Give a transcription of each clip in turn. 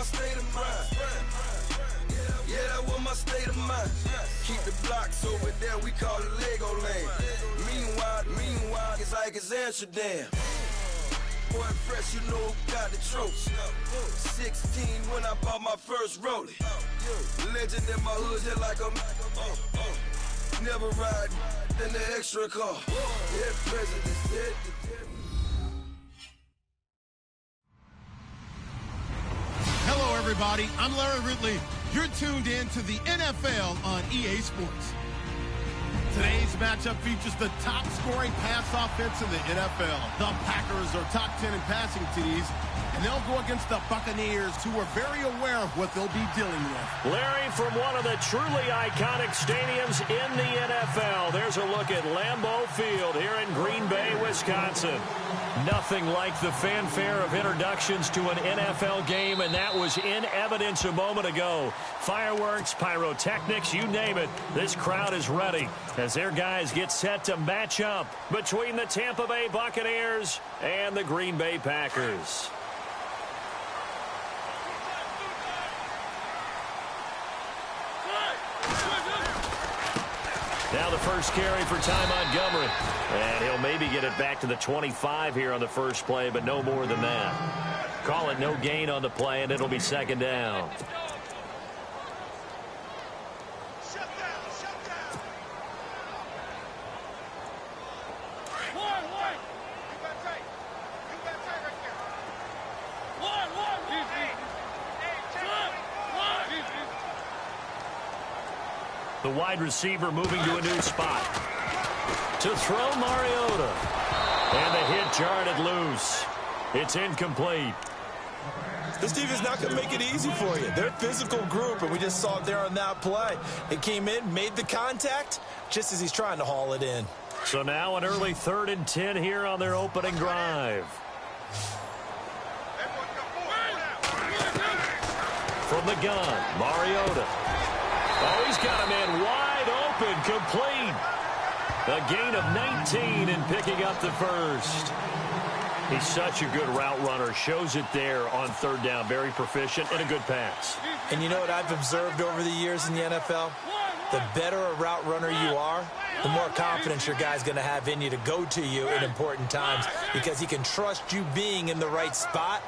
my state of mind. Yeah, that was my state of mind. Keep the blocks over there, we call it Lego Land. Meanwhile, it's like it's Amsterdam. Boy, fresh, you know who got the tropes. 16 when I bought my first rollie. Legend in my hood, hit like a never ride in the extra car. Dead presidents, dead. Hello, everybody. I'm Larry Ridley. You're tuned in to the NFL on EA Sports. Today's matchup features the top-scoring pass offense in the NFL. The Packers are top 10 in passing TDs, and they'll go against the Buccaneers, who are very aware of what they'll be dealing with. Larry, from one of the truly iconic stadiums in the NFL, there's a look at Lambeau Field here in Green Bay, Wisconsin. Nothing like the fanfare of introductions to an NFL game, and that was in evidence a moment ago. Fireworks, pyrotechnics, you name it. This crowd is ready as their guys get set to match up between the Tampa Bay Buccaneers and the Green Bay Packers. Now the first carry for Ty Montgomery. And he'll maybe get it back to the 25 here on the first play, but no more than that. Call it no gain on the play, and it'll be second down. The wide receiver moving to a new spot. To throw Mariota. And the hit jarred it loose. It's incomplete. This defense is not going to make it easy for you. They're a physical group, and we just saw it there on that play. It came in, made the contact, just as he's trying to haul it in. So now an early 3rd and 10 here on their opening drive. From the gun, Mariota. Oh, he's got a man wide open, complete. A gain of 19 and picking up the first. He's such a good route runner. Shows it there on 3rd down. Very proficient and a good pass. And you know what I've observed over the years in the NFL? The better a route runner you are, the more confidence your guy's going to have in you to go to you in important times, because he can trust you being in the right spot,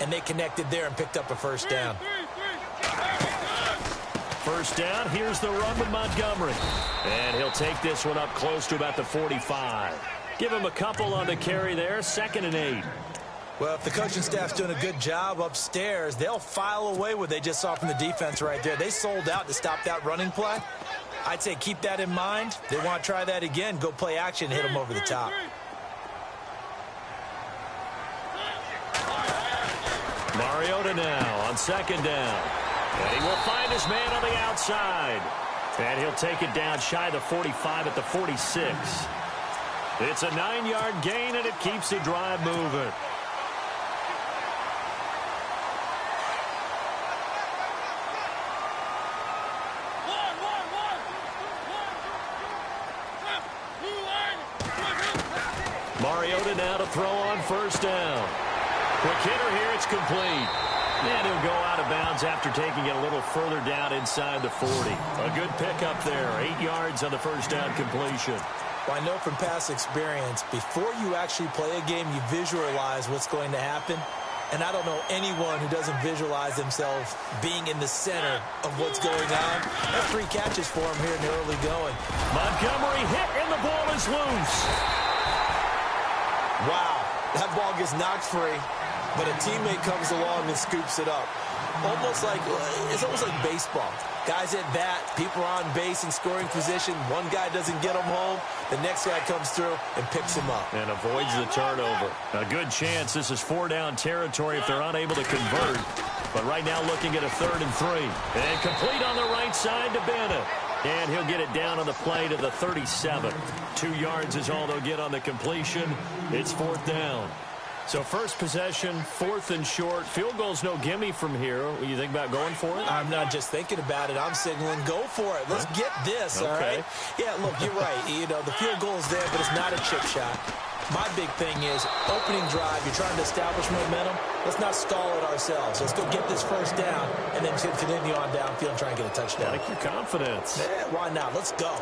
and they connected there and picked up a first down. First down, here's the run with Montgomery. And he'll take this one up close to about the 45. Give him a couple on the carry there, 2nd and 8. Well, if the coaching staff's doing a good job upstairs, they'll file away what they just saw from the defense right there. They sold out to stop that running play. I'd say keep that in mind. They want to try that again, go play action, hit them over the top. Mariota now on 2nd down. And he will find his man on the outside. And he'll take it down shy of the 45 at the 46. It's a 9-yard gain, and it keeps the drive moving. Mariota now to throw on 1st down. Quick hitter here, it's complete. And he'll go out of bounds after taking it a little further down inside the 40. A good pickup there, 8 yards on the 1st down completion. Well, I know from past experience, before you actually play a game, you visualize what's going to happen. And I don't know anyone who doesn't visualize themselves being in the center of what's going on. That's 3 catches for him here in the early going. Montgomery hit, and the ball is loose. Wow, that ball gets knocked free, but a teammate comes along and scoops it up. It's almost like baseball. Guys at bat, people are on base in scoring position. One guy doesn't get them home. The next guy comes through and picks him up. And avoids the turnover. A good chance this is 4-down territory if they're unable to convert. But right now looking at a 3rd and 3. And complete on the right side to Bennett. And he'll get it down on the play to the 37. 2 yards is all they'll get on the completion. It's 4th down. So first possession, 4th and short. Field goal's no gimme from here. What do you think about going for it? I'm not just thinking about it. I'm signaling go for it. Let's get this, all right? Yeah, look, you're right. You know, the field goal is there, but it's not a chip shot. My big thing is opening drive. You're trying to establish momentum. Let's not stall it ourselves. Let's go get this first down and then continue on downfield and try and get a touchdown. I like your confidence. Yeah, why not? Let's go.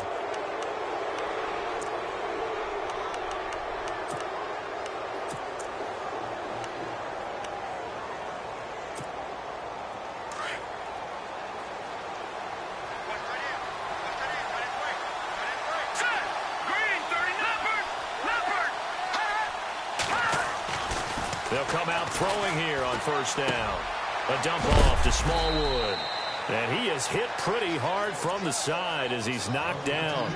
They'll come out throwing here on first down. A dump off to Smallwood. And he is hit pretty hard from the side as he's knocked down.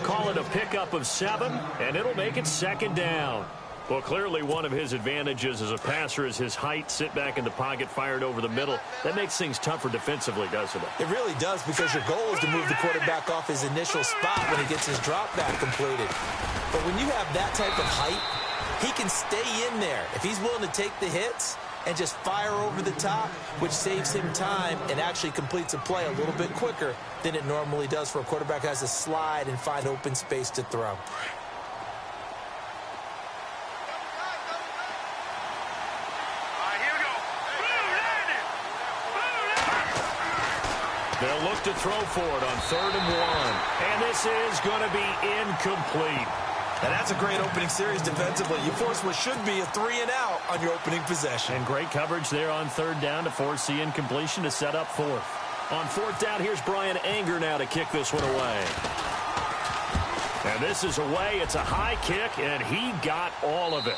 Call it a pickup of 7, and it'll make it second down. Well, clearly one of his advantages as a passer is his height. Sit back in the pocket, fired over the middle. That makes things tougher defensively, doesn't it? It really does, because your goal is to move the quarterback off his initial spot when he gets his drop back completed. But when you have that type of height, he can stay in there if he's willing to take the hits and just fire over the top, which saves him time and actually completes a play a little bit quicker than it normally does for a quarterback who has to slide and find open space to throw. They'll look to throw for it on 3rd and 1. And this is going to be incomplete. And that's a great opening series defensively. You force what should be a 3-and-out on your opening possession. And great coverage there on 3rd down to force the incompletion to set up 4th. On 4th down, here's Brian Anger now to kick this one away. And this is away. It's a high kick, and he got all of it.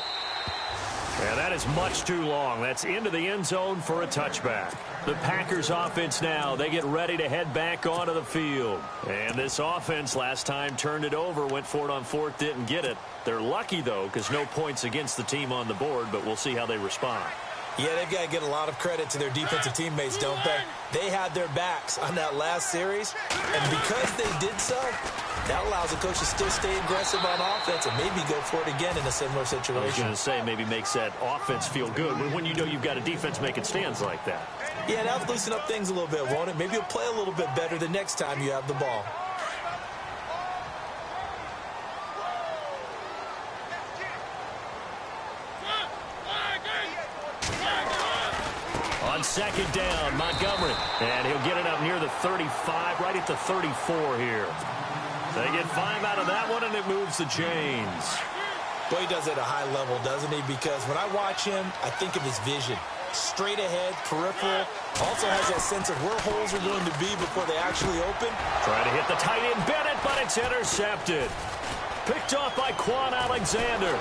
And that is much too long. That's into the end zone for a touchback. The Packers offense now, they get ready to head back onto the field. And this offense last time turned it over, went for it on 4th, didn't get it. They're lucky, though, because no points against the team on the board, but we'll see how they respond. Yeah, they've got to get a lot of credit to their defensive teammates, don't they? They had their backs on that last series, and because they did so, that allows the coach to still stay aggressive on offense and maybe go for it again in a similar situation. I was going to say, maybe makes that offense feel good when you know you've got a defense making stands like that. Yeah, that'll loosen up things a little bit, won't it? Maybe you'll play a little bit better the next time you have the ball. On 2nd down, Montgomery. And he'll get it up near the 35, right at the 34 here. They get 5 out of that one, and it moves the chains. Boy, he does it at a high level, doesn't he? Because when I watch him, I think of his vision. Straight ahead, peripheral. Also has that sense of where holes are going to be before they actually open. Trying to hit the tight end Bennett, but it's intercepted. Picked off by Quan Alexander.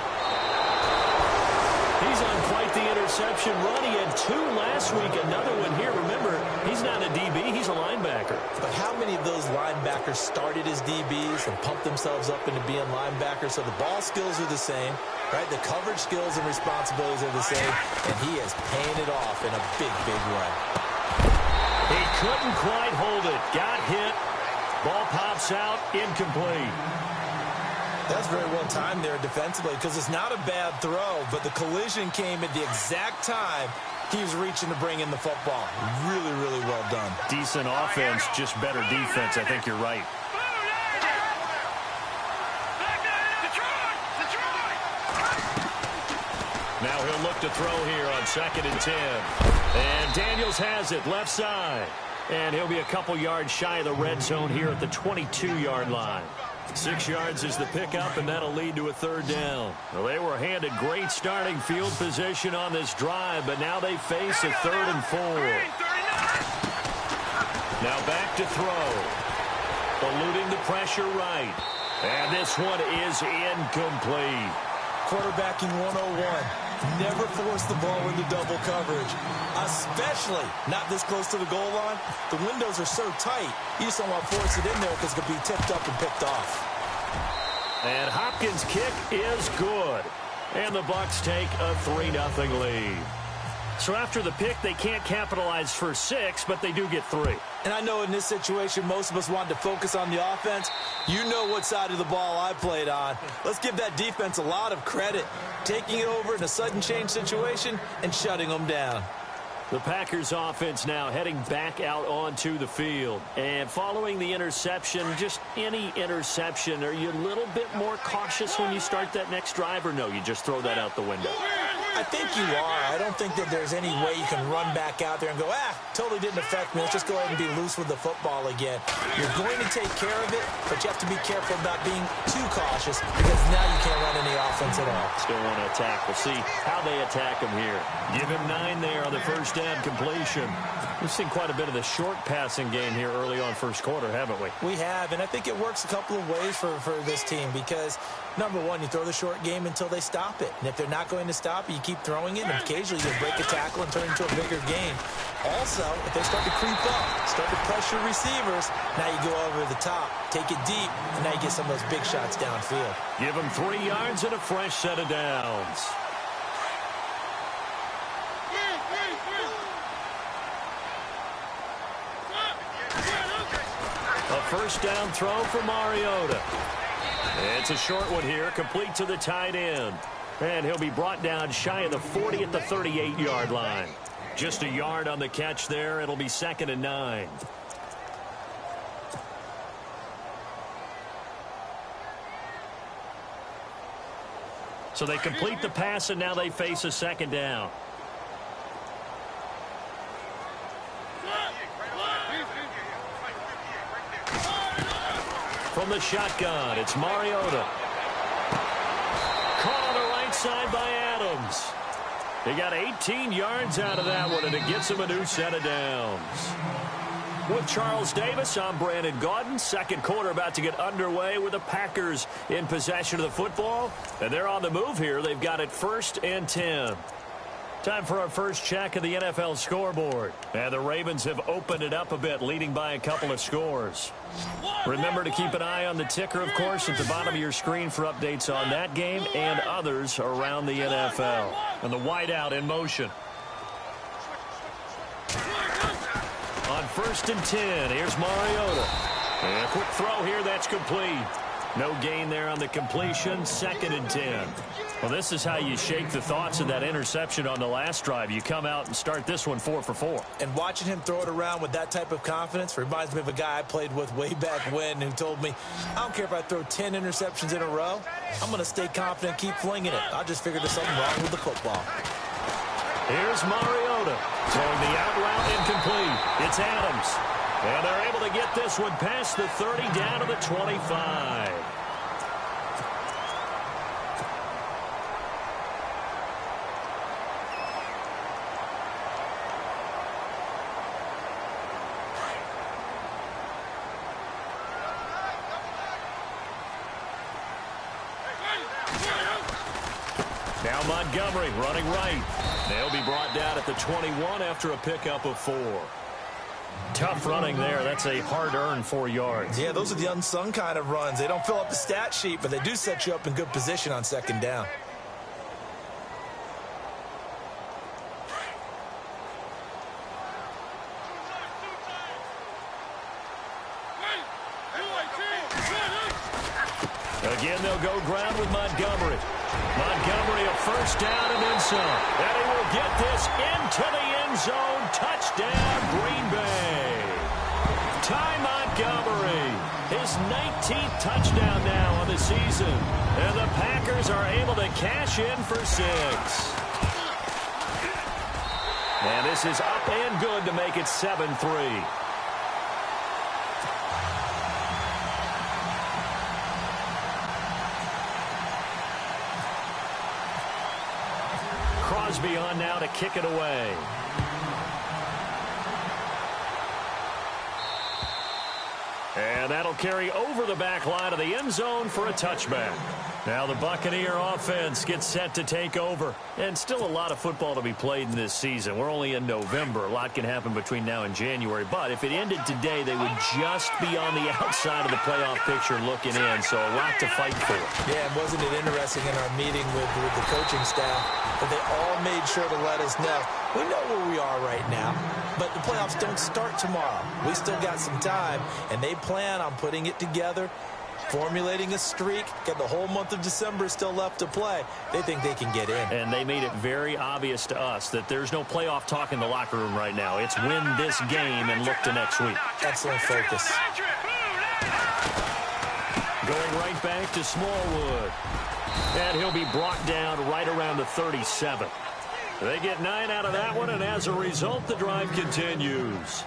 He's on quite the interception run. He had 2 last week, another one here. Remember, he's not a DB, he's a linebacker. But how many of those linebackers started as DBs and pumped themselves up into being linebackers? So the ball skills are the same, right? The coverage skills and responsibilities are the same, and he is paying it off in a big, big run. He couldn't quite hold it. Got hit. Ball pops out, incomplete. That's very well timed there defensively, because it's not a bad throw, but the collision came at the exact time he was reaching to bring in the football. Really, really well done. Decent offense, just better defense. I think you're right. Now he'll look to throw here on 2nd and 10. And Daniels has it left side. And he'll be a couple yards shy of the red zone here at the 22-yard line. 6 yards is the pickup, and that'll lead to a 3rd down. Well, they were handed great starting field position on this drive, but now they face a 3rd and 4. Now back to throw. Eluding the pressure right. And this one is incomplete. Quarterbacking 101. Never force the ball into double coverage, especially not this close to the goal line. The windows are so tight, you just don't want to force it in there because it could be tipped up and picked off. And Hopkins' kick is good. And the Bucs take a 3-0 lead. So after the pick, they can't capitalize for 6, but they do get 3. And I know in this situation, most of us wanted to focus on the offense. You know what side of the ball I played on. Let's give that defense a lot of credit, taking it over in a sudden change situation and shutting them down. The Packers offense now heading back out onto the field. And following the interception, just any interception, are you a little bit more cautious when you start that next drive, or no, you just throw that out the window? I think you are. I don't think that there's any way you can run back out there and go, totally didn't affect me. Let's just go ahead and be loose with the football again. You're going to take care of it, but you have to be careful about being too cautious because now you can't run any offense at all. Still want to attack. We'll see how they attack him here. Give him 9 there on the first down completion. We've seen quite a bit of the short passing game here early on first quarter, haven't we? We have, and I think it works a couple of ways for this team because, number one, you throw the short game until they stop it. And if they're not going to stop it, you keep throwing it, and occasionally you'll break a tackle and turn it into a bigger game. Also, if they start to creep up, start to pressure receivers, now you go over the top, take it deep, and now you get some of those big shots downfield. Give them 3 yards and a fresh set of downs. A first down throw for Mariota. It's a short one here, complete to the tight end. And he'll be brought down shy of the 40 at the 38-yard line. Just a yard on the catch there. It'll be 2nd and 9. So they complete the pass, and now they face a 2nd down. From the shotgun, it's Mariota. Caught on the right side by Adams. He got 18 yards out of that one, and it gets him a new set of downs. With Charles Davis, I'm Brandon Gaudin. Second quarter about to get underway with the Packers in possession of the football. And they're on the move here. They've got it 1st and 10. Time for our first check of the NFL scoreboard. And the Ravens have opened it up a bit, leading by a couple of scores. Remember to keep an eye on the ticker, of course, at the bottom of your screen for updates on that game and others around the NFL. And the wideout in motion. On 1st and 10, here's Mariota. And a quick throw here, that's complete. No gain there on the completion, 2nd and 10. Well, this is how you shake the thoughts of that interception on the last drive. You come out and start this one 4 for 4. And watching him throw it around with that type of confidence reminds me of a guy I played with way back when who told me, I don't care if I throw 10 interceptions in a row. I'm going to stay confident, keep flinging it. I just figured there's something wrong with the football. Here's Mariota throwing the out route incomplete. It's Adams. And they're able to get this one past the 30 down to the 25. Now Montgomery running right. They'll be brought down at the 21 after a pickup of 4. Tough running there. That's a hard-earned 4 yards. Yeah, those are the unsung kind of runs. They don't fill up the stat sheet, but they do set you up in good position on 2nd down. Again, they'll go ground with Montgomery. Montgomery, a first down and then some. And he will get this into the end zone. Touchdown, Green Bay. Ty Montgomery, his 19th touchdown now on the season. And the Packers are able to cash in for 6. And this is up and good to make it 7-3. Crosby on now to kick it away. And that'll carry over the back line of the end zone for a touchback. Now the Buccaneer offense gets set to take over. And still a lot of football to be played in this season. We're only in November. A lot can happen between now and January. But if it ended today, they would just be on the outside of the playoff picture looking in. So a lot to fight for. Yeah, and wasn't it interesting in our meeting with the coaching staff that they all made sure to let us know, we know where we are right now, but the playoffs don't start tomorrow. We still got some time, and they plan on putting it together formulating a streak, got the whole month of December still left to play. They think they can get in. And they made it very obvious to us that there's no playoff talk in the locker room right now. It's win this game and look to next week. Excellent focus. Going right back to Smallwood. And he'll be brought down right around the 37. They get 9 out of that one, and as a result, the drive continues.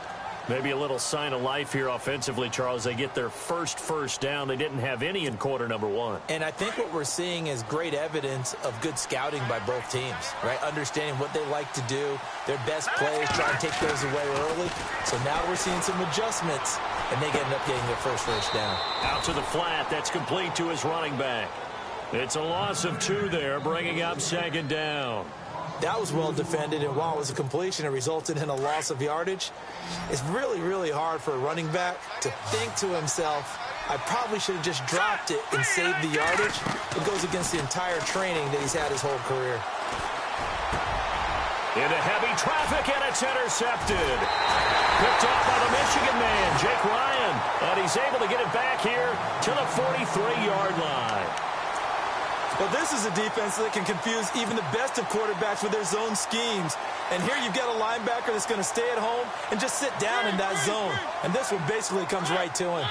Maybe a little sign of life here offensively, Charles. They get their first down. They didn't have any in quarter number 1. And I think what we're seeing is great evidence of good scouting by both teams, right? Understanding what they like to do, their best plays, try and take those away early. So now we're seeing some adjustments, and they end up getting their first down. Out to the flat. That's complete to his running back. It's a loss of 2 there, bringing up 2nd down. That was well defended, and while it was a completion, it resulted in a loss of yardage. It's really, really hard for a running back to think to himself, I probably should have just dropped it and saved the yardage. It goes against the entire training that he's had his whole career. Into heavy traffic, and it's intercepted. Picked off by the Michigan man, Jake Ryan. And he's able to get it back here to the 43-yard line. Well, this is a defense that can confuse even the best of quarterbacks with their zone schemes. And here you've got a linebacker that's going to stay at home and just sit down in that zone. And this one basically comes right to him.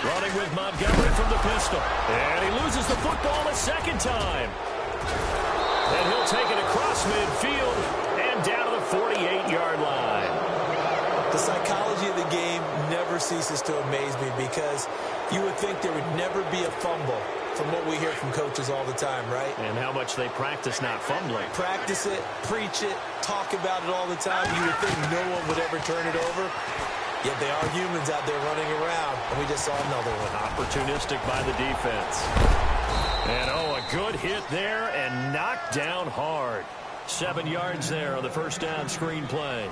Running with Montgomery from the pistol. And he loses the football a second time. And he'll take it across midfield and down to the 48-yard line. The psychology of the game never ceases to amaze me because you would think there would never be a fumble from what we hear from coaches all the time, right? And how much they practice not fumbling. Practice it, preach it, talk about it all the time. You would think no one would ever turn it over. Yet they are humans out there running around, and we just saw another one. Opportunistic by the defense. And, oh, a good hit there and knocked down hard. 7 yards there on the first down screen play.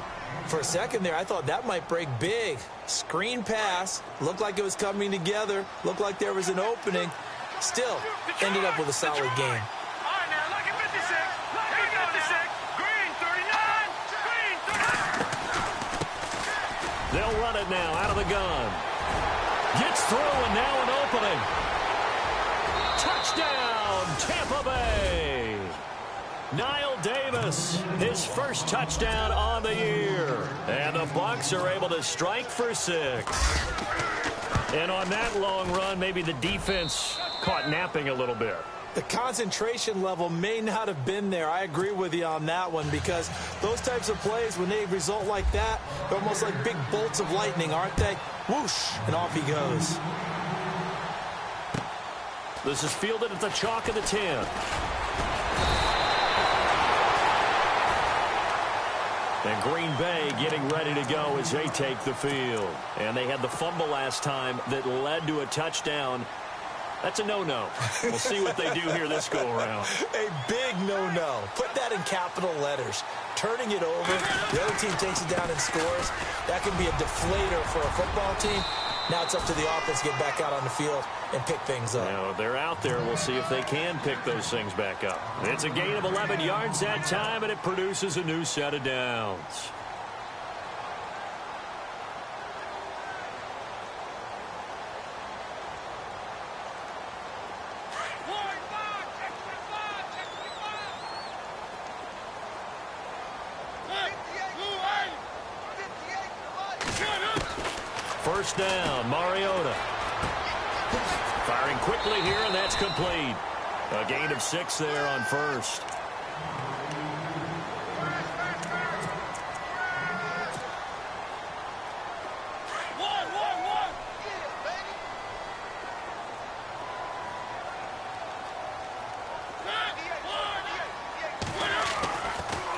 For a second there, I thought that might break big. Screen pass. Looked like it was coming together. Looked like there was an opening. Still, ended up with a solid game. They'll run it now out of the gun. Gets through and now an opening. Touchdown, Tampa Bay. Niall Davis, his first touchdown on the year. And the Bucs are able to strike for 6. And on that long run, maybe the defense caught napping a little bit. The concentration level may not have been there. I agree with you on that one because those types of plays, when they result like that, they're almost like big bolts of lightning, aren't they? Whoosh, and off he goes. This is fielded at the chalk of the 10. And Green Bay getting ready to go as they take the field. And they had the fumble last time that led to a touchdown. That's a no-no. We'll see what they do here this go-around. A big no-no. Put that in capital letters. Turning it over, the other team takes it down and scores. That can be a deflator for a football team. Now it's up to the offense to get back out on the field and pick things up. Now, they're out there. We'll see if they can pick those things back up. It's a gain of 11 yards that time, and it produces a new set of downs. First down, Mariota. Firing quickly here, and that's complete. A gain of 6 there on first.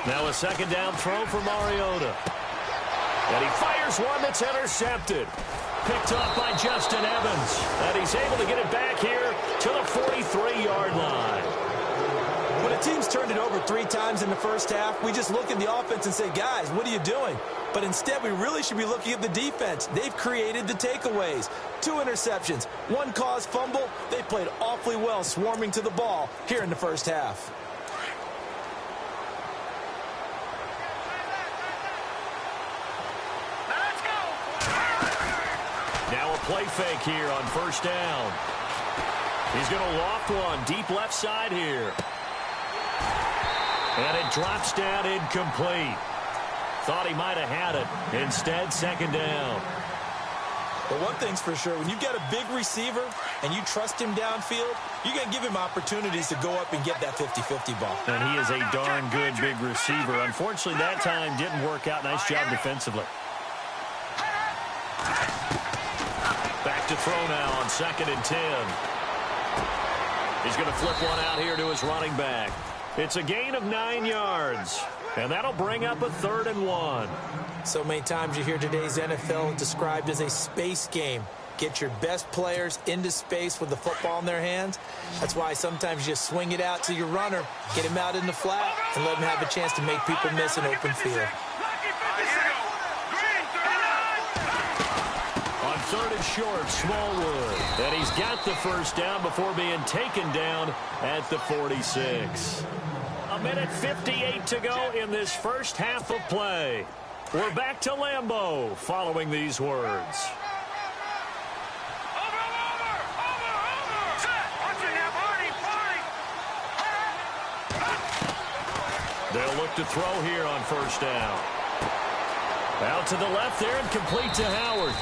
Now a second down throw for Mariota. And he fires one that's intercepted. Picked off by Justin Evans. And he's able to get it back here to the 43-yard line. When a team's turned it over 3 times in the first half, we just look at the offense and say, guys, what are you doing? But instead, we really should be looking at the defense. They've created the takeaways. 2 interceptions, 1 caused fumble. They played awfully well swarming to the ball here in the first half. play fake here on first down. He's going to loft one deep left side here. And it drops down incomplete. Thought he might have had it. Instead, second down. But one thing's for sure, when you've got a big receiver and you trust him downfield, you're going to give him opportunities to go up and get that 50-50 ball. And he is a darn good big receiver. Unfortunately, that time didn't work out. Nice job defensively. Back to throw now on 2nd and 10. He's going to flip one out here to his running back. It's a gain of 9 yards. And that'll bring up a 3rd and 1. So many times you hear today's NFL described as a space game. Get your best players into space with the football in their hands. That's why sometimes you just swing it out to your runner, get him out in the flat, and let him have a chance to make people miss an open field. On 3rd and short, Smallwood. And he's got the first down before being taken down at the 46. A minute 58 to go in this first half of play. We're back to Lambeau following these words. They'll look to throw here on first down. Out to the left there and complete to Howard.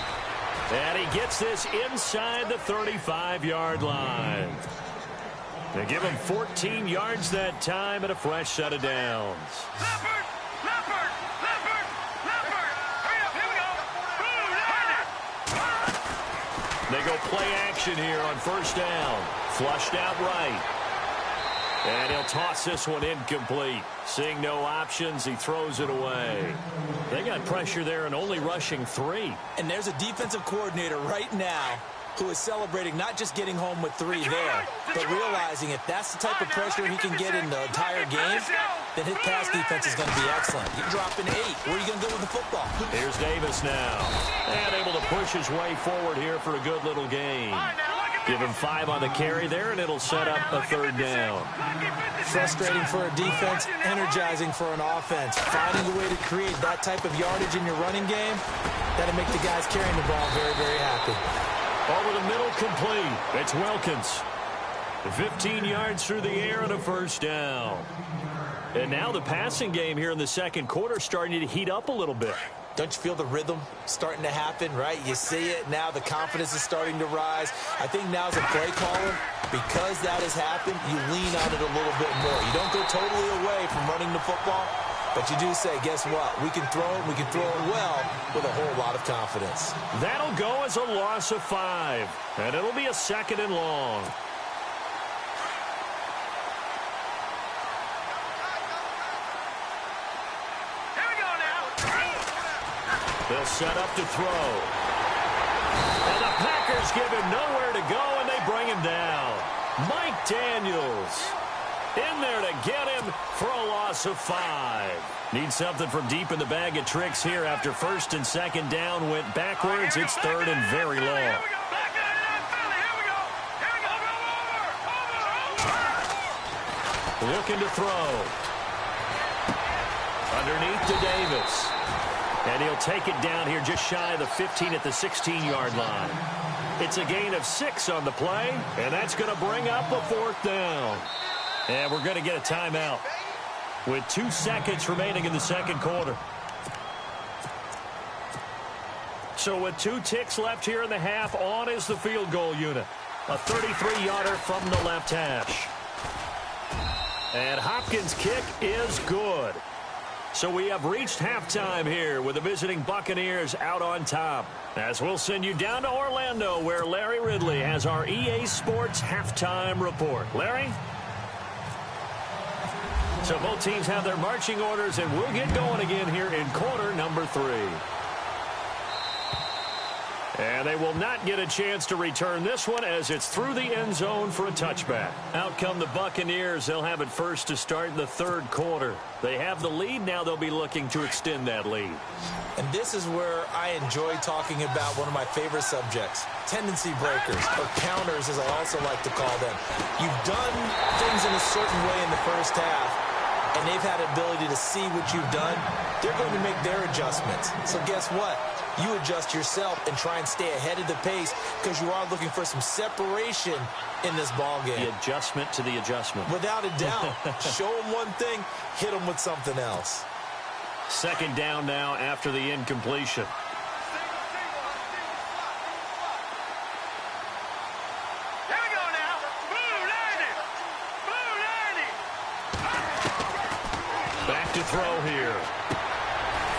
And he gets this inside the 35-yard line. They give him 14 yards that time and a fresh set of downs. They go play action here on first down. Flushed out right. And he'll toss this one incomplete. Seeing no options, he throws it away. They got pressure there and only rushing 3. And there's a defensive coordinator right now who is celebrating not just getting home with 3 there, but realizing if that's the type of pressure he can get in the entire game, then his pass defense is going to be excellent. You're dropping 8. Where are you going to go with the football? Here's Davis now. And able to push his way forward here for a good little gain. Give him 5 on the carry there, and it'll set up a 3rd down. Frustrating for a defense, energizing for an offense. Finding a way to create that type of yardage in your running game, that'll make the guys carrying the ball very, very happy. Over the middle, complete. It's Wilkins. 15 yards through the air and a first down. And now the passing game here in the second quarter starting to heat up a little bit. Don't you feel the rhythm starting to happen, right? You see it now. The confidence is starting to rise. I think now as a play caller, because that has happened, you lean on it a little bit more. You don't go totally away from running the football, but you do say, guess what? We can throw it. We can throw it well with a whole lot of confidence. That'll go as a loss of 5, and it'll be a 2nd and long. They'll set up to throw. And the Packers give him nowhere to go, and they bring him down. Mike Daniels in there to get him for a loss of 5. Need something from deep in the bag of tricks here after 1st and 2nd down went backwards. It's 3rd and very long. Looking to throw. Underneath to Davis. And he'll take it down here just shy of the 15 at the 16-yard line. It's a gain of 6 on the play, and that's going to bring up a 4th down. And we're going to get a timeout with 2 seconds remaining in the second quarter. So with 2 ticks left here in the half, on is the field goal unit. A 33-yarder from the left hash. And Hopkins' kick is good. So we have reached halftime here with the visiting Buccaneers out on top. As we'll send you down to Orlando where Larry Ridley has our EA Sports halftime report. Larry? So both teams have their marching orders, and we'll get going again here in quarter number 3. And they will not get a chance to return this one as it's through the end zone for a touchback. Out come the Buccaneers. They'll have it first to start the third quarter. They have the lead. Now they'll be looking to extend that lead. And this is where I enjoy talking about one of my favorite subjects, tendency breakers, or counters as I also like to call them. You've done things in a certain way in the first half. and they've had the ability to see what you've done, they're going to make their adjustments. So guess what? You adjust yourself and try and stay ahead of the pace because you are looking for some separation in this ball game. The adjustment to the adjustment. Without a doubt. Show them one thing, hit them with something else. Second down now after the incompletion. Back to throw here.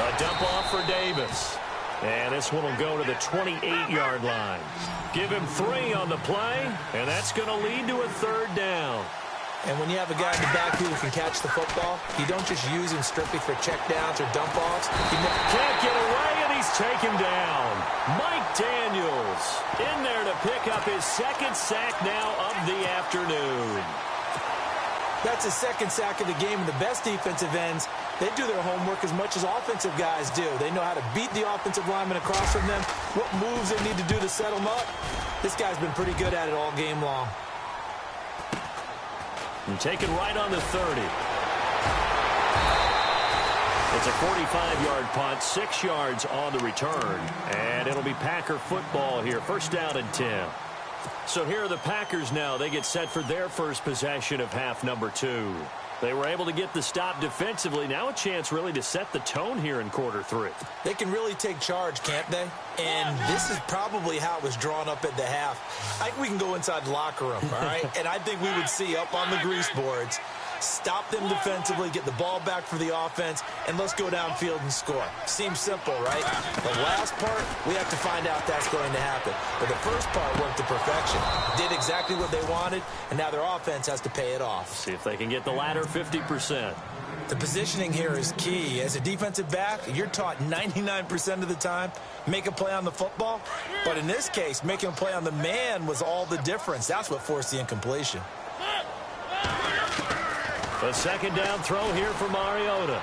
A dump off for Davis. And this one will go to the 28-yard line. Give him 3 on the play, and that's going to lead to a third down. And when you have a guy in the backfield who can catch the football, you don't just use him strictly for checkdowns or dump-offs. Can't get away, and he's taken down. Mike Daniels in there to pick up his second sack now of the afternoon. That's his second sack of the game, and the best defensive ends, they do their homework as much as offensive guys do. They know how to beat the offensive lineman across from them, what moves they need to do to set them up. This guy's been pretty good at it all game long. And taken right on the 30. It's a 45-yard punt, 6 yards on the return. And it'll be Packer football here. First down and 10. So here are the Packers now. They get set for their first possession of half number 2. They were able to get the stop defensively. Now a chance really to set the tone here in quarter 3. They can really take charge, can't they? And this is probably how it was drawn up at the half. I think we can go inside the locker room, all right? And I think we would see up on the grease boards, stop them defensively, get the ball back for the offense, and let's go downfield and score. Seems simple, right? The last part, we have to find out that's going to happen. But the first part worked to perfection. Did exactly what they wanted, and now their offense has to pay it off. See if they can get the latter 50%. The positioning here is key. As a defensive back, you're taught 99% of the time, make a play on the football. But in this case, making a play on the man was all the difference. That's what forced the incompletion. The second down throw here for Mariota.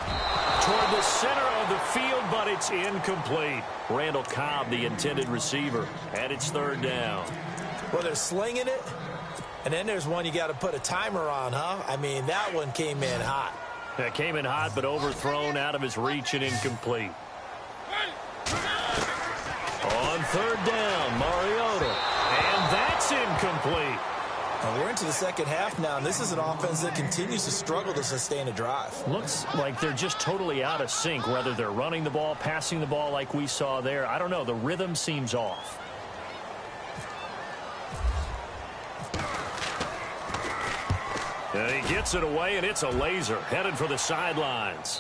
Toward the center of the field, but it's incomplete. Randall Cobb, the intended receiver, and it's third down. Well, they're slinging it, and then there's one you got to put a timer on, huh? I mean, that one came in hot. That came in hot, but overthrown out of his reach and incomplete. On third down, Mariota, and that's incomplete. Well, we're into the second half now, and this is an offense that continues to struggle to sustain a drive. Looks like they're just totally out of sync, whether they're running the ball, passing the ball like we saw there. I don't know. The rhythm seems off. And he gets it away, and it's a laser headed for the sidelines.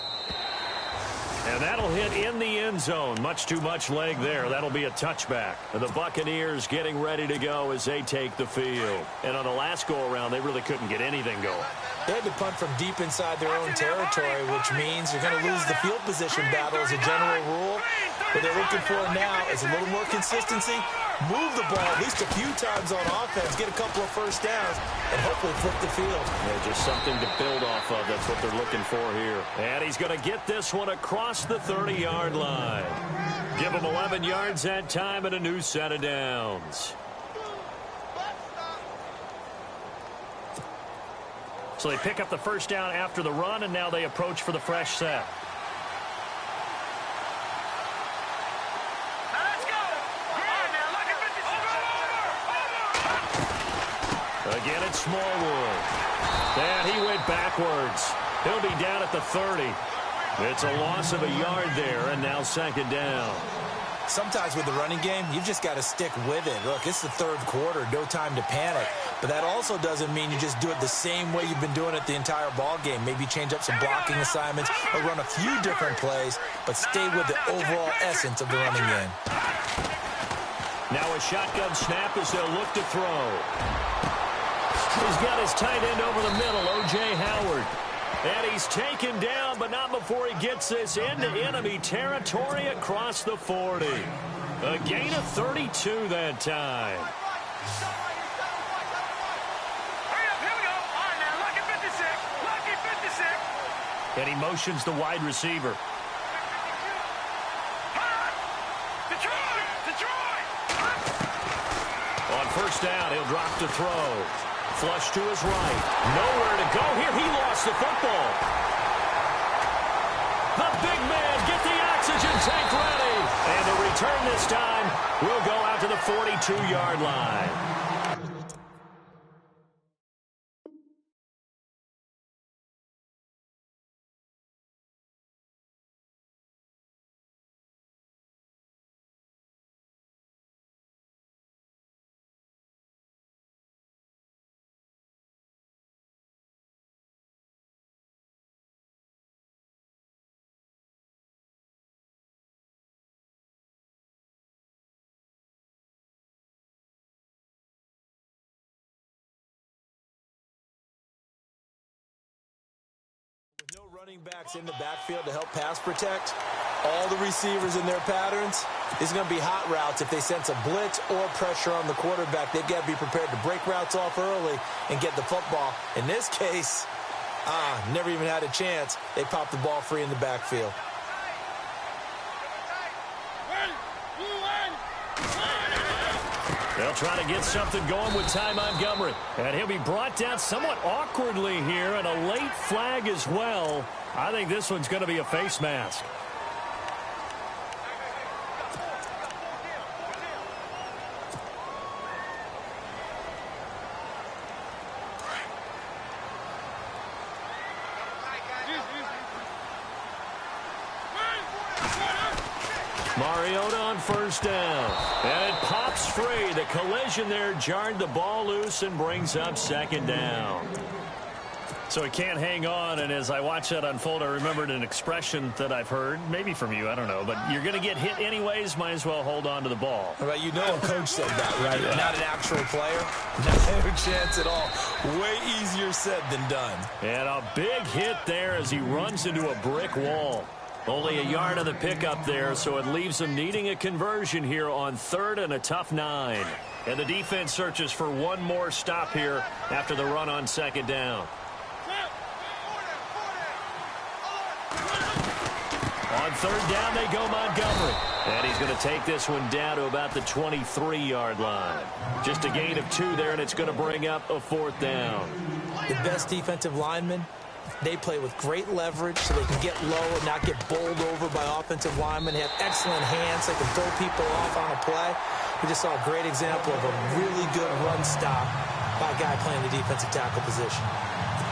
And that'll hit in the end zone. Much too much leg there. That'll be a touchback. And the Buccaneers getting ready to go as they take the field. And on the last go-around, they really couldn't get anything going. They had to punt from deep inside their own territory, which means you're going to lose the field position battle as a general rule. What they're looking for now is a little more consistency, move the ball at least a few times on offense, get a couple of first downs, and hopefully flip the field. Yeah, just something to build off of. That's what they're looking for here. And he's going to get this one across the 30-yard line. Give him 11 yards that time and a new set of downs. So they pick up the first down after the run, and now they approach for the fresh set. Again, it's Smallwood. And he went backwards. He'll be down at the 30. It's a loss of a yard there, and now second down. Sometimes with the running game, you've just got to stick with it. Look, it's the third quarter, no time to panic. But that also doesn't mean you just do it the same way you've been doing it the entire ball game. Maybe change up some blocking assignments or run a few different plays, but stay with the overall essence of the running game. Now a shotgun snap as they'll look to throw. He's got his tight end over the middle, O.J. Howard. And he's taken down, but not before he gets this into enemy territory across the 40. A gain of 32 that time. And he motions the wide receiver. On first down, he'll drop to throw. Flush to his right. Nowhere to go here. He lost the football. The big man, get the oxygen tank ready. And the return this time will go out to the 42-yard line. No running backs in the backfield to help pass protect. All the receivers in their patterns. These are going to be hot routes. If they sense a blitz or pressure on the quarterback, they've got to be prepared to break routes off early and get the football. In this case, never even had a chance. They popped the ball free in the backfield. They'll try to get something going with Ty Montgomery. And he'll be brought down somewhat awkwardly here, and a late flag as well. I think this one's going to be a face mask. Mariota on first down. And it pops free. The collision there jarred the ball loose and brings up second down. So he can't hang on, and as I watch that unfold, I remembered an expression that I've heard, maybe from you, I don't know, but you're going to get hit anyways, might as well hold on to the ball. Right, you know a coach said that, right? Yeah. Not an actual player. No chance at all. Way easier said than done. And a big hit there as he runs into a brick wall. Only a yard of the pickup there, so it leaves him needing a conversion here on 3rd and a tough 9. And the defense searches for one more stop here after the run on second down. On 3rd down, they go Montgomery. And he's going to take this one down to about the 23-yard line. Just a gain of 2 there, and it's going to bring up a 4th down. The best defensive linemen, they play with great leverage so they can get low and not get bowled over by offensive linemen. They have excellent hands. They can throw people off on a play. We just saw a great example of a really good run stop by a guy playing the defensive tackle position.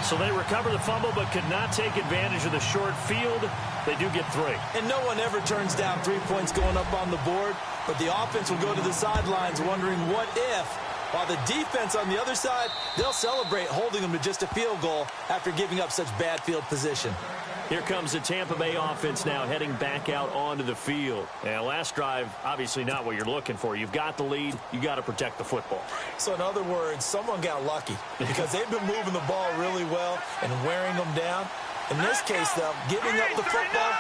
So they recover the fumble but could not take advantage of the short field. They do get 3. And no one ever turns down 3 points going up on the board, but the offense will go to the sidelines wondering what if. While the defense on the other side, they'll celebrate holding them to just a field goal after giving up such bad field position. Here comes the Tampa Bay offense now heading back out onto the field. And last drive, obviously not what you're looking for. You've got the lead. You got to protect the football. So in other words, someone got lucky because they've been moving the ball really well and wearing them down. In this case, though, giving up the football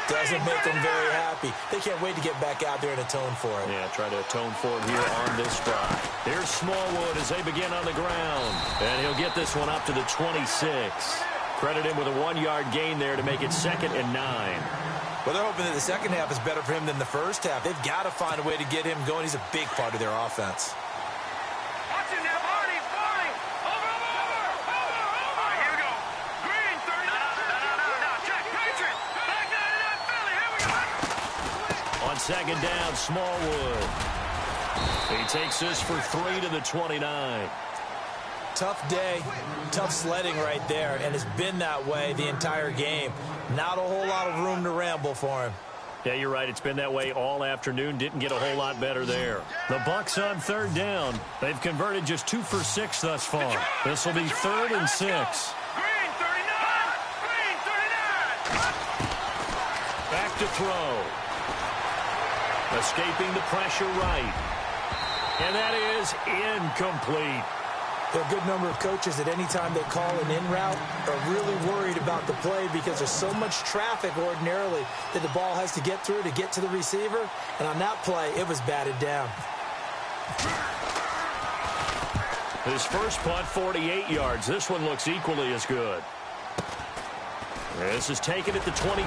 doesn't make them very happy. They can't wait to get back out there and atone for it. Yeah, try to atone for it here on this drive. Here's Smallwood as they begin on the ground. And he'll get this one up to the 26. Credit him with a 1-yard gain there to make it 2nd and 9. Well, they're hoping that the second half is better for him than the first half. They've got to find a way to get him going. He's a big part of their offense. Watch it now, Barney. Over. All right, here we go. Green, 30. No. Check. Patriot. Back 99, Philly. Here we go. On second down, Smallwood. He takes this for 3 to the 29. Tough day, tough sledding right there, and it's been that way the entire game. Not a whole lot of room to ramble for him. Yeah, you're right. It's been that way all afternoon. Didn't get a whole lot better there. The Bucs on 3rd down. They've converted just 2 for 6 thus far. This will be 3rd and 6. Green, 39. Green, 39. Back to throw. Escaping the pressure right. And that is incomplete. There are a good number of coaches at any time they call an in route are really worried about the play because there's so much traffic ordinarily that the ball has to get through to get to the receiver. And on that play, it was batted down. His first punt, 48 yards. This one looks equally as good. This is taken at the 23.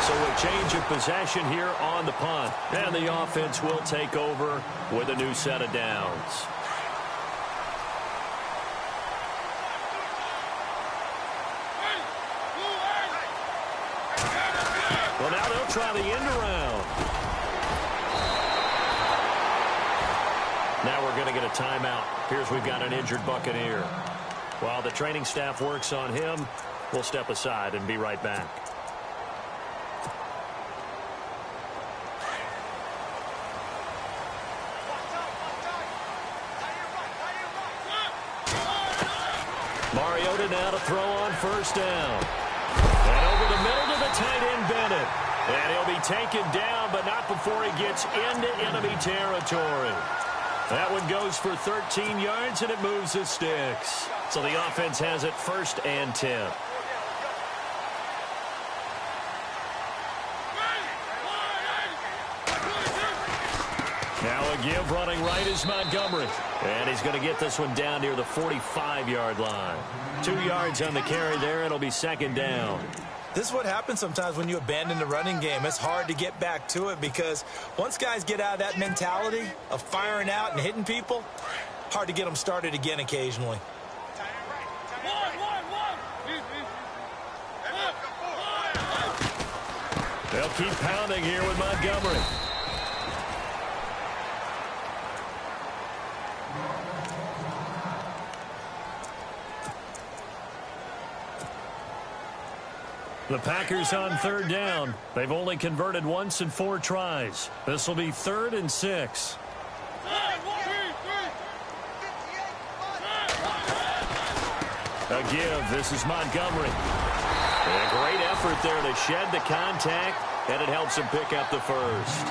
So a change of possession here on the punt. And the offense will take over with a new set of downs. Well, now they'll try the end around. Now we're going to get a timeout. Here's we've got an injured Buccaneer. While the training staff works on him, we'll step aside and be right back. Mariota now to throw on first down. And over the middle to the tight end, Bennett. And he'll be taken down, but not before he gets into enemy territory. That one goes for 13 yards, and it moves the sticks. So the offense has it 1st and 10. Now a give running right is Montgomery. And he's going to get this one down near the 45-yard line. 2 yards on the carry there. It'll be 2nd down. This is what happens sometimes when you abandon the running game. It's hard to get back to it because once guys get out of that mentality of firing out and hitting people, hard to get them started again occasionally. They'll keep pounding here with Montgomery. The Packers on 3rd down. They've only converted once in 4 tries. This will be 3rd and 6. A give. This is Montgomery. And a great effort there to shed the contact, and it helps him pick up the first.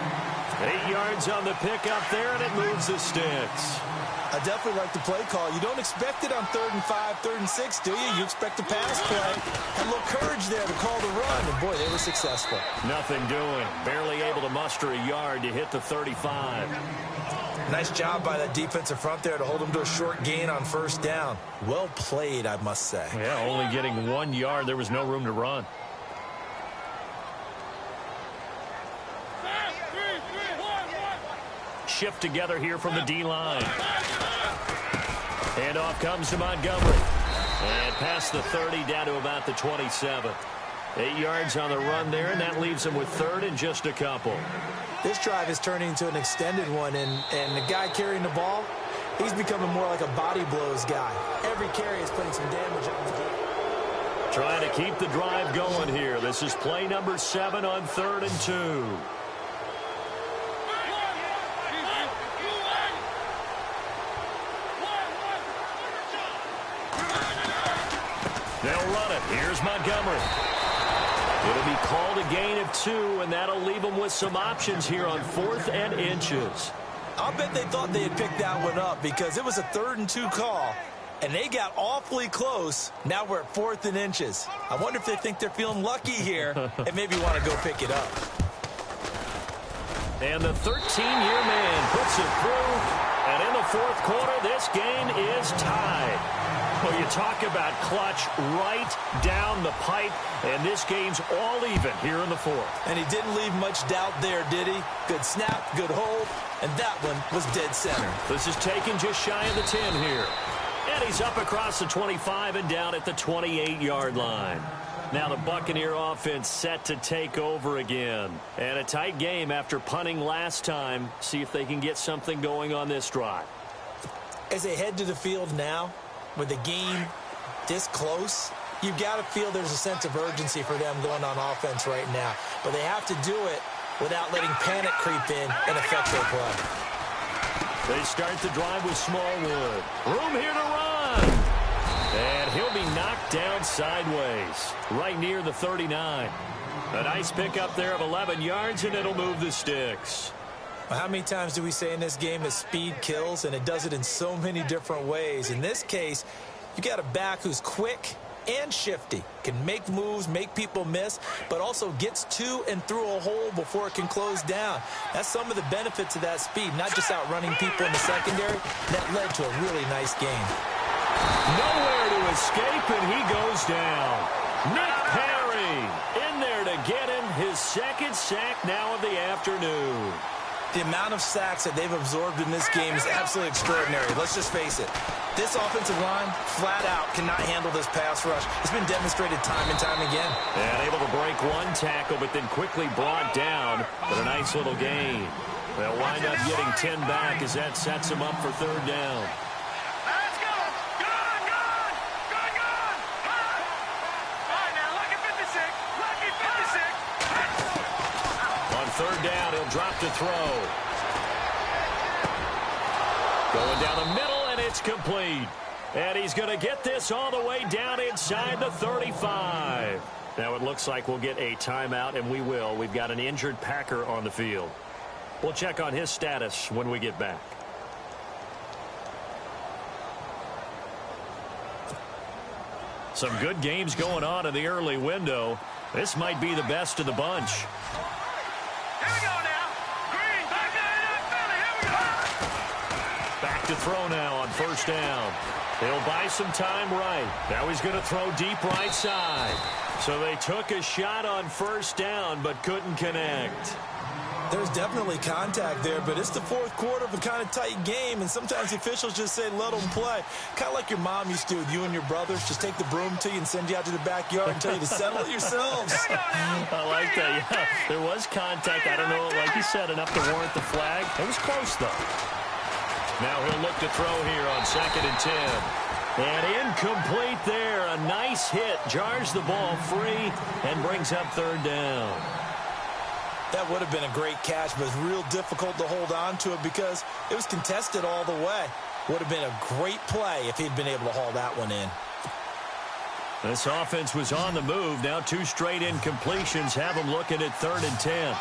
8 yards on the pickup there, and it moves the sticks. I definitely like the play call. You don't expect it on 3rd and 5, 3rd and 6, do you? You expect a pass play. Had a little courage there to call the run, and boy, they were successful. Nothing doing. Barely able to muster a yard to hit the 35. Nice job by that defensive front there to hold them to a short gain on 1st down. Well played, I must say. Yeah, only getting 1 yard. There was no room to run. Shift together here from the D-line. Handoff comes to Montgomery. And past the 30 down to about the 27. 8 yards on the run there, and that leaves him with 3rd and just a couple. This drive is turning into an extended one, and the guy carrying the ball, he's becoming more like a body blows guy. Every carry is putting some damage on the game. Trying to keep the drive going here. This is play number 7 on 3rd and 2. They'll run it. Here's Montgomery. It'll be called a gain of 2, and that'll leave them with some options here on 4th and inches. I'll bet they thought they had picked that one up because it was a 3rd and 2 call, and they got awfully close. Now we're at 4th and inches. I wonder if they think they're feeling lucky here and maybe want to go pick it up. And the 13-year man puts it through, and in the 4th quarter, this game is tied. Well, you talk about clutch right down the pipe, and this game's all even here in the 4th. And he didn't leave much doubt there, did he? Good snap, good hold, and that one was dead center. This is taken just shy of the 10 here. And he's up across the 25 and down at the 28-yard line. Now the Buccaneer offense set to take over again. And a tight game after punting last time. See if they can get something going on this drive. As they head to the field now, with the game this close, you've got to feel there's a sense of urgency for them going on offense right now. But they have to do it without letting panic creep in and affect their play. They start the drive with Smallwood. Room here to run. And he'll be knocked down sideways, right near the 39. A nice pickup there of 11 yards, and it'll move the sticks. Well, how many times do we say in this game that speed kills, and it does it in so many different ways? In this case, you got a back who's quick and shifty, can make moves, make people miss, but also gets to and through a hole before it can close down. That's some of the benefits of that speed, not just outrunning people in the secondary. That led to a really nice game. Nowhere to escape, and he goes down. Nick Perry in there to get him his 2nd sack now of the afternoon. The amount of sacks that they've absorbed in this game is absolutely extraordinary. Let's just face it. This offensive line, flat out, cannot handle this pass rush. It's been demonstrated time and time again. And able to break make one tackle, but then quickly brought down. But a nice little gain. They'll wind up getting 10 back as that sets them up for third down. Let's go. Good, good. Good, good. All right, now, lucky 56. Lucky 56. On third down, he'll drop to throw. Going down the middle, and it's complete. And he's going to get this all the way down inside the 35. Now it looks like we'll get a timeout, and we will. We've got an injured Packer on the field. We'll check on his status when we get back. Some good games going on in the early window. This might be the best of the bunch. Here we go now. Green, back there in Philly. Here we go. Back to throw now on first down. He'll buy some time right. Now he's going to throw deep right side. So they took a shot on first down but couldn't connect. There's definitely contact there, but it's the fourth quarter of a kind of tight game, and sometimes the officials just say, let them play. Kind of like your mom used to with you and your brothers. Just take the broom to you and send you out to the backyard and tell you to settle it yourselves. I like that. Yeah, there was contact. I don't know, like you said, enough to warrant the flag. It was close, though. Now he'll look to throw here on 2nd and 10. And incomplete there. A nice hit. Jars the ball free and brings up third down. That would have been a great catch, but it's real difficult to hold on to it because it was contested all the way. Would have been a great play if he'd been able to haul that one in. This offense was on the move. Now 2 straight incompletions have them looking at 3rd and 10.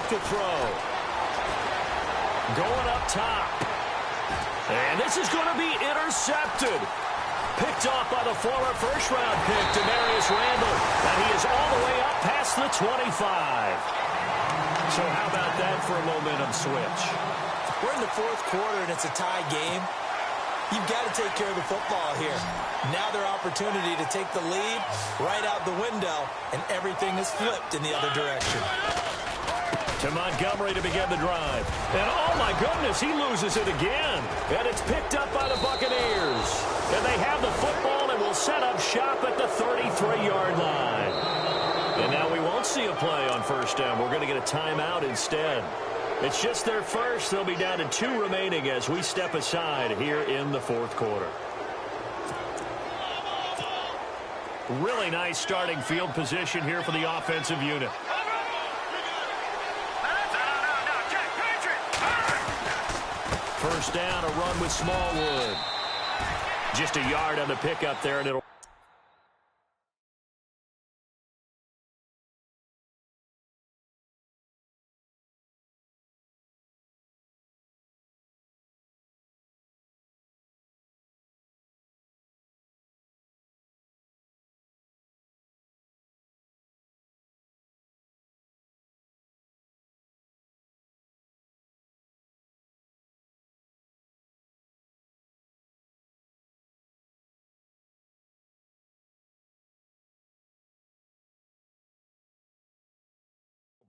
To throw. Going up top. And this is going to be intercepted. Picked off by the former first-round pick, Demarius Randall. And he is all the way up past the 25. So how about that for a momentum switch? We're in the fourth quarter, and it's a tie game. You've got to take care of the football here. Now their opportunity to take the lead right out the window, and everything is flipped in the other direction. To Montgomery to begin the drive. And oh my goodness, he loses it again. And it's picked up by the Buccaneers. And they have the football and will set up shop at the 33-yard line. And now we won't see a play on first down. We're going to get a timeout instead. It's just their first. They'll be down to 2 remaining as we step aside here in the fourth quarter. Really nice starting field position here for the offensive unit. First down, a run with Smallwood. Just a yard on the pickup there, and it'll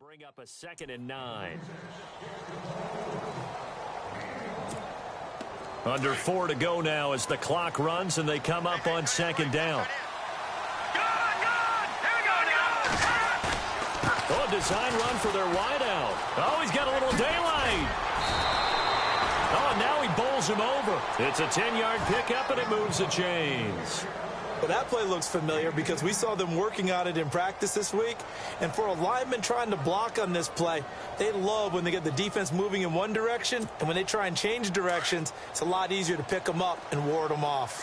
bring up a 2nd and 9. Under 4 to go now as the clock runs and they come up on 2nd down. Oh, a design run for their wideout. Oh, he's got a little daylight. Oh, now he bowls him over. It's a 10-yard pickup and it moves the chains. Well, that play looks familiar because we saw them working on it in practice this week. And for a lineman trying to block on this play, they love when they get the defense moving in one direction. And when they try and change directions, it's a lot easier to pick them up and ward them off.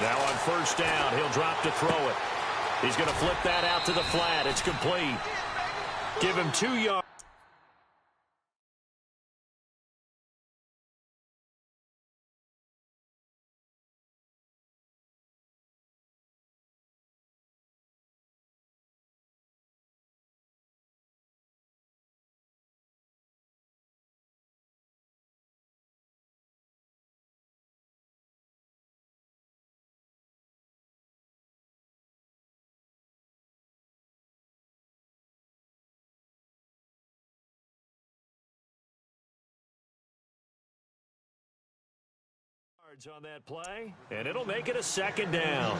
Now on first down, he'll drop to throw it. He's going to flip that out to the flat. It's complete. Give him 2 yards. Yards on that play, and it'll make it a second down.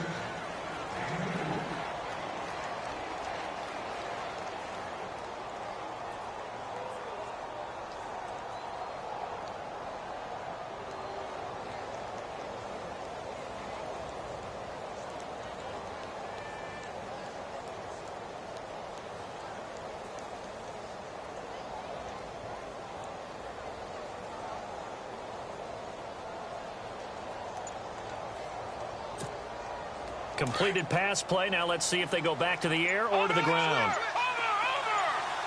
Completed pass play. Now let's see if they go back to the air or to the ground. Over!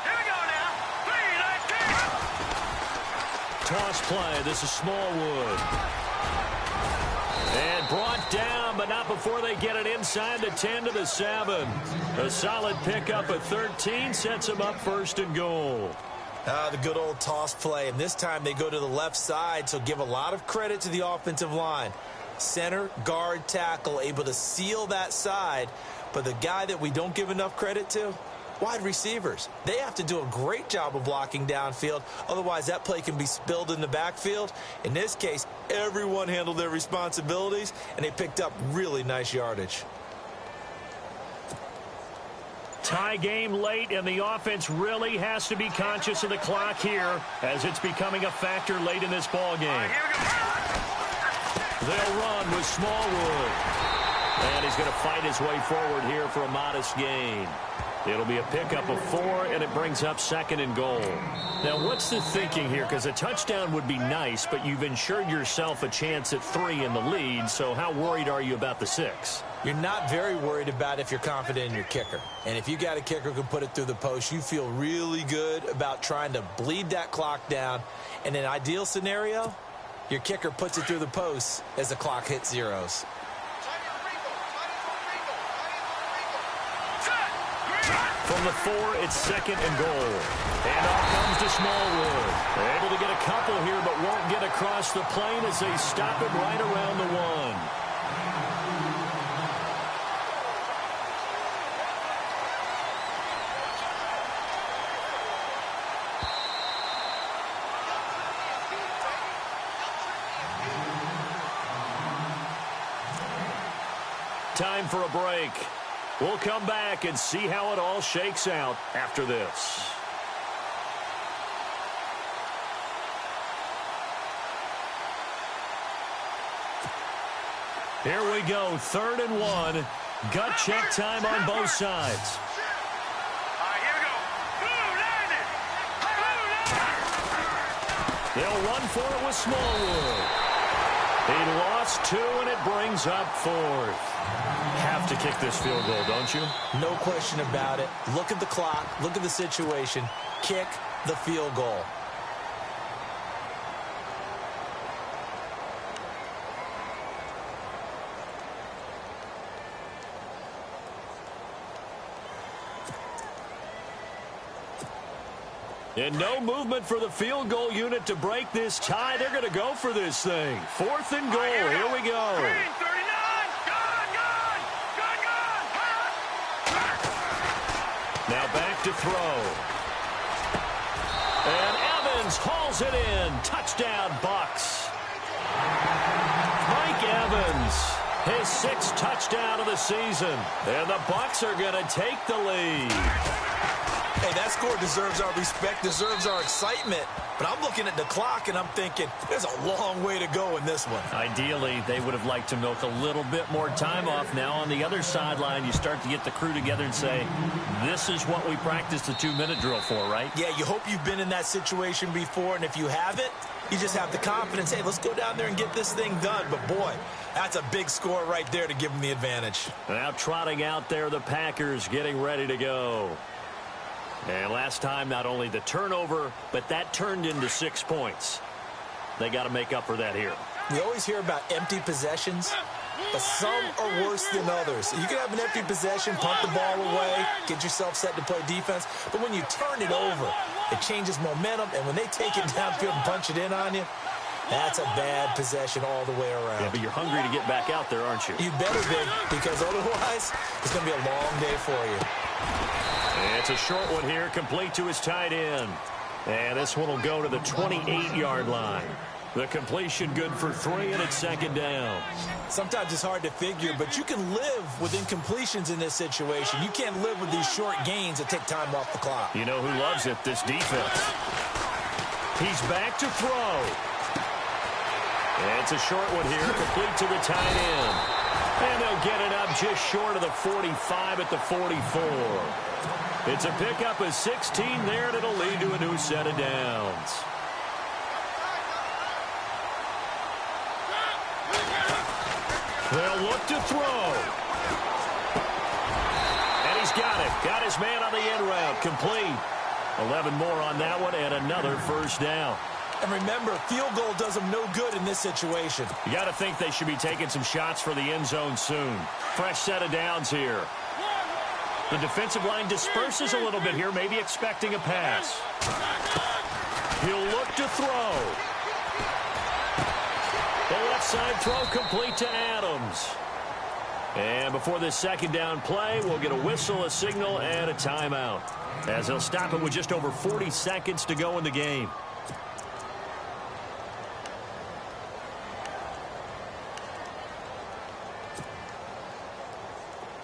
Here we go now. 3, 19. Toss play. This is Smallwood. And brought down, but not before they get it inside the 10 to the 7. A solid pickup of 13 sets them up 1st and goal. The good old toss play. And this time they go to the left side, so give a lot of credit to the offensive line. Center, guard, tackle, able to seal that side. But the guy that we don't give enough credit to, wide receivers. They have to do a great job of blocking downfield. Otherwise, that play can be spilled in the backfield. In this case, everyone handled their responsibilities, and they picked up really nice yardage. Tie game late, and the offense really has to be conscious of the clock here as it's becoming a factor late in this ball game. They'll run with Smallwood. And he's going to fight his way forward here for a modest gain. It'll be a pickup of 4, and it brings up 2nd and goal. Now, what's the thinking here? Because a touchdown would be nice, but you've ensured yourself a chance at 3 in the lead, so how worried are you about the 6? You're not very worried about it if you're confident in your kicker. And if you got a kicker who can put it through the post, you feel really good about trying to bleed that clock down. In an ideal scenario, your kicker puts it through the post as the clock hits zeros. From the 4, it's 2nd and goal. And off comes to Smallwood. They're able to get a couple here, but won't get across the plane as they stop him right around the 1. Time for a break. We'll come back and see how it all shakes out after this. Here we go, 3rd and 1. Gut check time on both sides. Here we go. They'll run for it with Smallwood. He lost 2, and it brings up 4th. Have to kick this field goal, don't you? No question about it. Look at the clock. Look at the situation. Kick the field goal. And no movement for the field goal unit to break this tie. They're going to go for this thing. 4th and goal. Here we go. Green, 39. Now back to throw. And Evans hauls it in. Touchdown, Bucks. Mike Evans, his 6th touchdown of the season. And the Bucks are going to take the lead. Hey, that score deserves our respect, deserves our excitement. But I'm looking at the clock, and I'm thinking, there's a long way to go in this one. Ideally, they would have liked to milk a little bit more time off. Now on the other sideline, you start to get the crew together and say, this is what we practiced the 2-minute drill for, right? Yeah, you hope you've been in that situation before, and if you haven't, you just have the confidence, hey, let's go down there and get this thing done. But, boy, that's a big score right there to give them the advantage. Now trotting out there, the Packers getting ready to go. And last time, not only the turnover, but that turned into 6 points. They got to make up for that here. We always hear about empty possessions, but some are worse than others. You can have an empty possession, punt the ball away, get yourself set to play defense, but when you turn it over, it changes momentum, and when they take it downfield and punch it in on you, that's a bad possession all the way around. Yeah, but you're hungry to get back out there, aren't you? You better be, because otherwise, it's going to be a long day for you. It's a short one here, complete to his tight end. And this one will go to the 28-yard line. The completion good for 3, and it's second down. Sometimes it's hard to figure, but you can live with incompletions in this situation. You can't live with these short gains that take time off the clock. You know who loves it? This defense. He's back to throw. And it's a short one here, complete to the tight end. And they'll get it up just short of the 45 at the 44. It's a pickup of 16 there, and it'll lead to a new set of downs. They'll look to throw. And he's got it. Got his man on the end route. Complete. 11 more on that one, and another first down. And remember, field goal does them no good in this situation. You got to think they should be taking some shots for the end zone soon. Fresh set of downs here. The defensive line disperses a little bit here, maybe expecting a pass. He'll look to throw. The left side throw complete to Adams. And before this second down play, we'll get a whistle, a signal, and a timeout, as he'll stop it with just over 40 seconds to go in the game.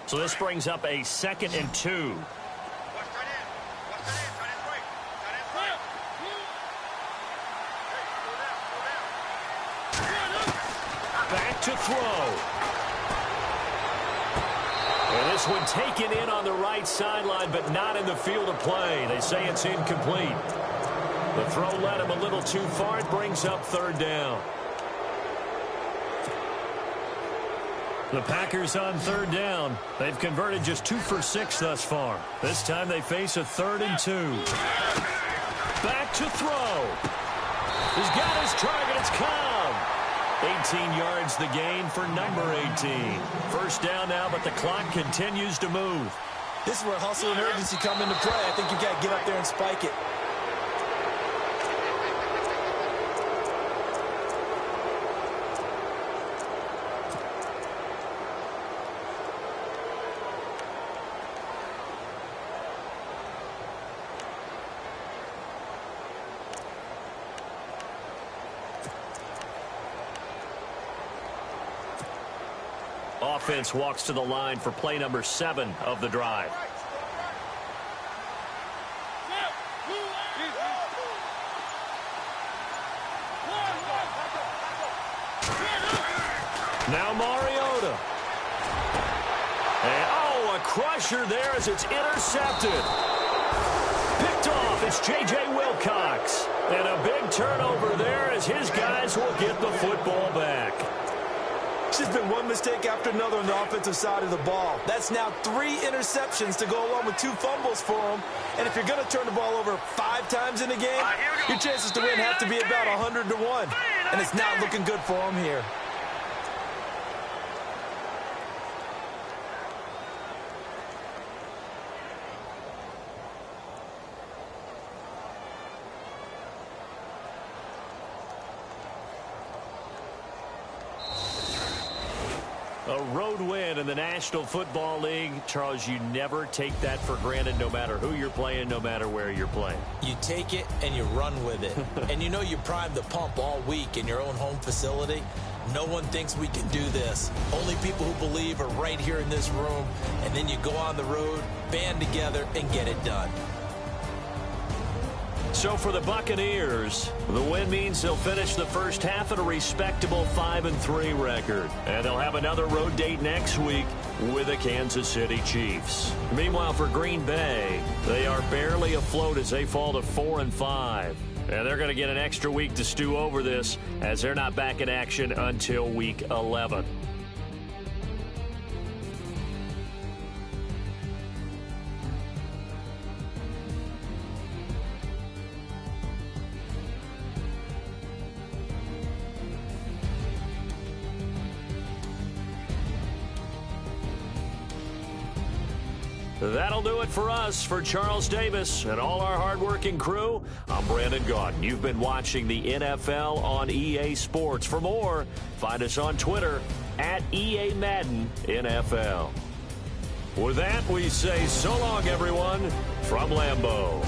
So this brings up a 2nd and 2. Back to throw. And this one taken in on the right sideline, but not in the field of play. They say it's incomplete. The throw led him a little too far. It brings up 3rd down. The Packers on 3rd down. They've converted just 2 for 6 thus far. This time they face a 3rd and 2. Back to throw. He's got his target. It's Cobb. 18 yards the gain for number 18. First down now, but the clock continues to move. This is where hustle and urgency come into play. I think you've got to get up there and spike it. Offense walks to the line for play number 7 of the drive. Now Mariota. And, oh, a crusher there as it's intercepted. Picked off. It's J.J. Wilcox. And a big turnover there as his guys will get the football back. It's just been one mistake after another on the offensive side of the ball. That's now 3 interceptions to go along with 2 fumbles for him. And if you're going to turn the ball over 5 times in a game, your chances to win have to be about 100 to 1. And it's not looking good for him here. A road win in the National Football League. Charles, you never take that for granted no matter who you're playing, no matter where you're playing. You take it and you run with it. And you know you primed the pump all week in your own home facility. No one thinks we can do this. Only people who believe are right here in this room. And then you go on the road, band together, and get it done. So for the Buccaneers, the win means they'll finish the first half at a respectable 5-3 record. And they'll have another road date next week with the Kansas City Chiefs. Meanwhile, for Green Bay, they are barely afloat as they fall to 4-5. And they're going to get an extra week to stew over this as they're not back in action until week 11. That'll do it for us. For Charles Davis and all our hardworking crew, I'm Brandon Gaudin. You've been watching the NFL on EA Sports. For more, find us on Twitter at EA Madden NFL. With that, we say so long, everyone, from Lambeau.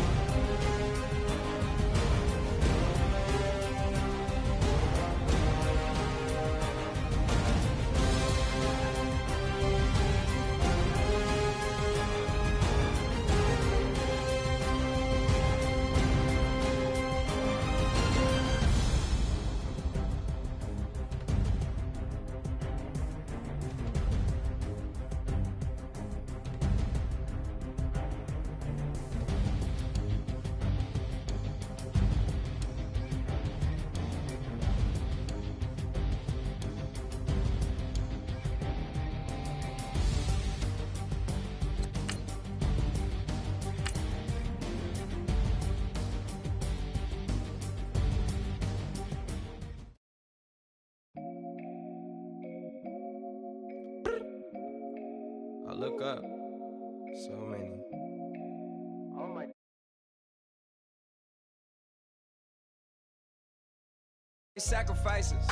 look up. So many. Oh my. Sacrifices.